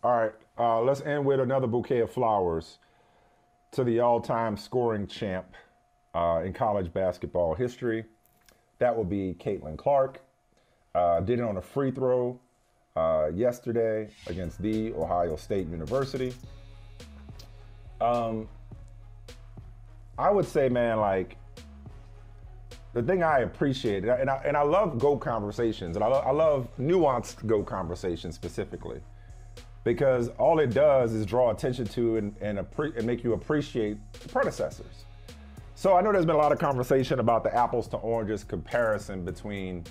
All right, let's end with another bouquet of flowers to the all-time scoring champ in college basketball history. That would be Caitlin Clark. Did it on a free throw yesterday against The Ohio State University. I would say, man, like, the thing I appreciate, and I love GOAT conversations, and I love nuanced GOAT conversations specifically, because all it does is draw attention to and make you appreciate the predecessors. So I know there's been a lot of conversation about the apples to oranges comparison between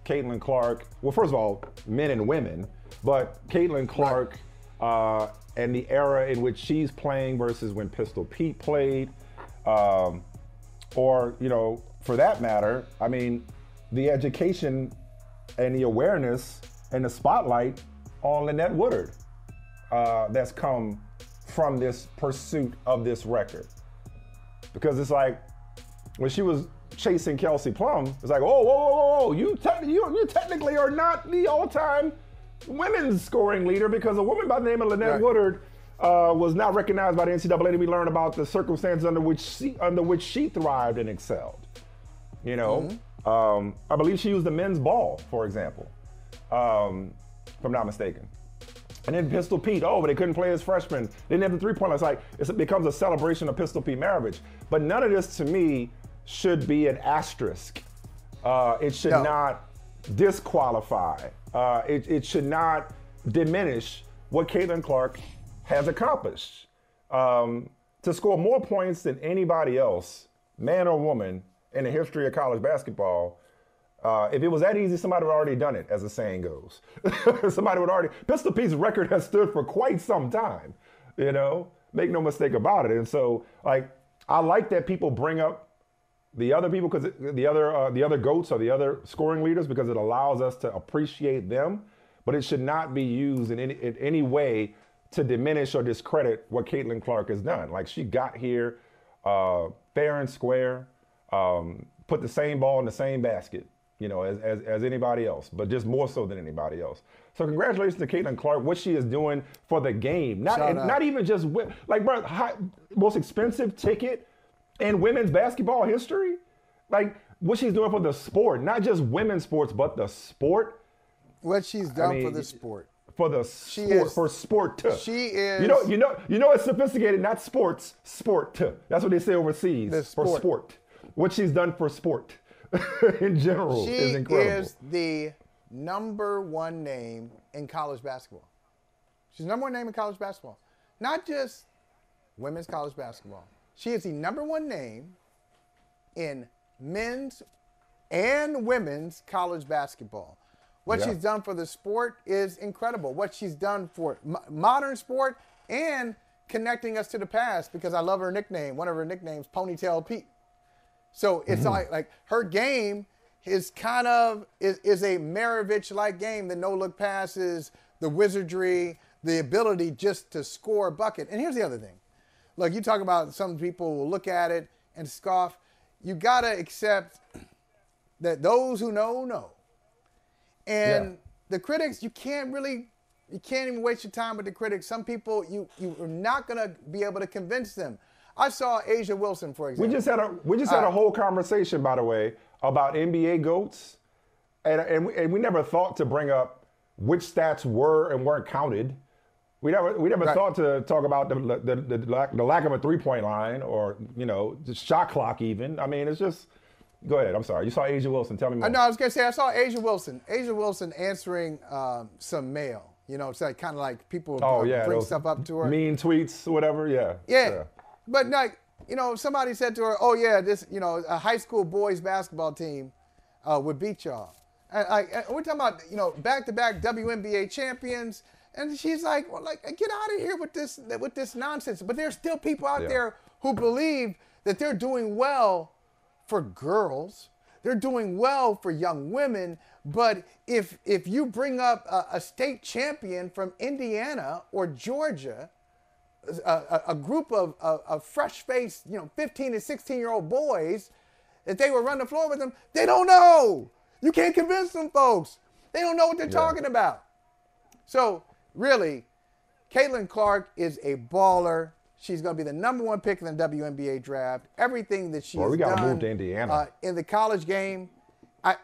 Caitlin Clark, well, first of all, men and women, but Caitlin Clark and the era in which she's playing versus when Pistol Pete played, or, you know, for that matter, I mean, the education and the awareness and the spotlight on Lynette Woodard that's come from this pursuit of this record. Because it's like, when she was chasing Kelsey Plum, it's like, whoa, you technically are not the all-time women's scoring leader, because a woman by the name of Lynette Woodard was not recognized by the NCAA. We learned about the circumstances under which she thrived and excelled. You know, I believe she used the men's ball, for example, if I'm not mistaken. And then Pistol Pete, but they couldn't play as freshmen. They didn't have the three-point line. It's like, it becomes a celebration of Pistol Pete Maravich. But none of this, to me, should be an asterisk. It should not disqualify. It should not diminish what Caitlin Clark has accomplished. To score more points than anybody else, man or woman, in the history of college basketball, if it was that easy, somebody would have already done it, as the saying goes. Somebody would already. Pistol Pete's record has stood for quite some time, you know? Make no mistake about it. And so, like, I like that people bring up the other people, because the other GOATs or the other scoring leaders, because it allows us to appreciate them, but it should not be used in any way to diminish or discredit what Caitlin Clark has done. Like, she got here fair and square, put the same ball in the same basket, you know, as anybody else, but just more so than anybody else. So congratulations to Caitlin Clark, what she is doing for the game. Not even just, like, bro, most expensive ticket in women's basketball history. Like, what she's doing for the sport, not just women's sports, but the sport. What she's done for the sport. For the sport, for sport too. She is. You know, it's sophisticated, not sports, sport too. That's what they say overseas, for sport. What she's done for sport in general is incredible. She is the #1 name in college basketball. She's the #1 name in college basketball. Not just women's college basketball. She is the #1 name in men's and women's college basketball. What she's done for the sport is incredible. What she's done for modern sport and connecting us to the past, because I love her nickname. One of her nicknames, Ponytail Pete. So it's like her game is kind of is a Maravich-like game. The no-look passes, the wizardry, the ability just to score a bucket. And here's the other thing. Look, you talk about some people will look at it and scoff. You got to accept that those who know. And the critics, you can't even waste your time with the critics. Some people, you are not going to be able to convince them. I saw Asia Wilson, for example. We just had a whole conversation, by the way, about NBA GOATs, and we never thought to bring up which stats were and weren't counted. We never thought to talk about the lack of a three-point line, or, you know, the shot clock even. I mean, it's just. Go ahead. I'm sorry. You saw Asia Wilson. Tell me more. No, I was going to say I saw Asia Wilson. Asia Wilson answering some mail. You know, it's like kind of like people bring stuff up to her. Mean tweets, whatever. Yeah. But like, you know, somebody said to her, this, you know, a high school boys basketball team would beat y'all. And we're talking about, you know, back-to-back WNBA champions. And she's like, well, like, get out of here with this nonsense. But there's still people out there who believe that they're doing well for girls, they're doing well for young women, but if you bring up a state champion from Indiana or Georgia, a group of fresh-faced, you know, 15 to 16-year-old boys, if they would run the floor with them, they don't know. You can't convince them, folks. They don't know what they're talking about. So really, Caitlin Clark is a baller. She's going to be the #1 pick in the WNBA draft. Everything that she has we got to done move to Indiana. In the college game,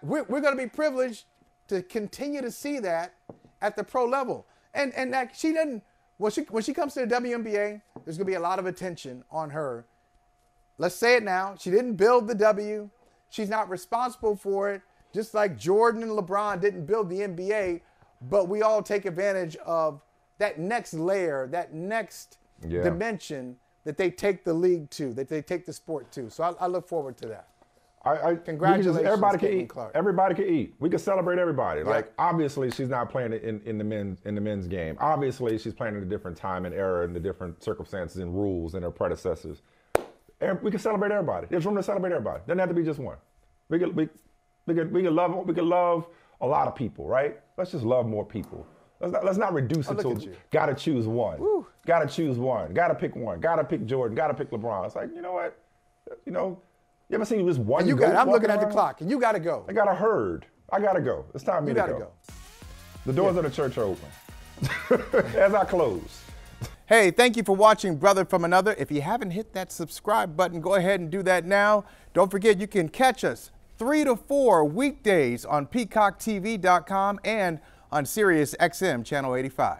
we're going to be privileged to continue to see that at the pro level. And that she didn't, when she comes to the WNBA, there's going to be a lot of attention on her. Let's say it now. She didn't build the W. She's not responsible for it. Just like Jordan and LeBron didn't build the NBA, but we all take advantage of that next layer, that next dimension that they take the league to, that they take the sport to. So I look forward to that. Congratulations, everybody can eat. Clark. Everybody can eat. We can celebrate everybody. Yeah. Like, obviously, she's not playing in the men's game. Obviously, she's playing in a different time and era and the different circumstances and rules than her predecessors. We can celebrate everybody. There's room to celebrate everybody. Doesn't have to be just one. We can love a lot of people, right? Let's just love more people. Let's not reduce it to gotta choose one. Woo. Gotta choose one. Gotta pick one. Gotta pick Jordan. Gotta pick LeBron. It's like, you know what? You ever seen this one? I'm looking at the clock, and you gotta go. I got a herd. I gotta go. It's time for me to go. The doors of the church are open. As I close. Hey, thank you for watching Brother from Another. If you haven't hit that subscribe button, go ahead and do that now. Don't forget, you can catch us 3 to 4 weekdays on PeacockTV.com and on Sirius XM Channel 85.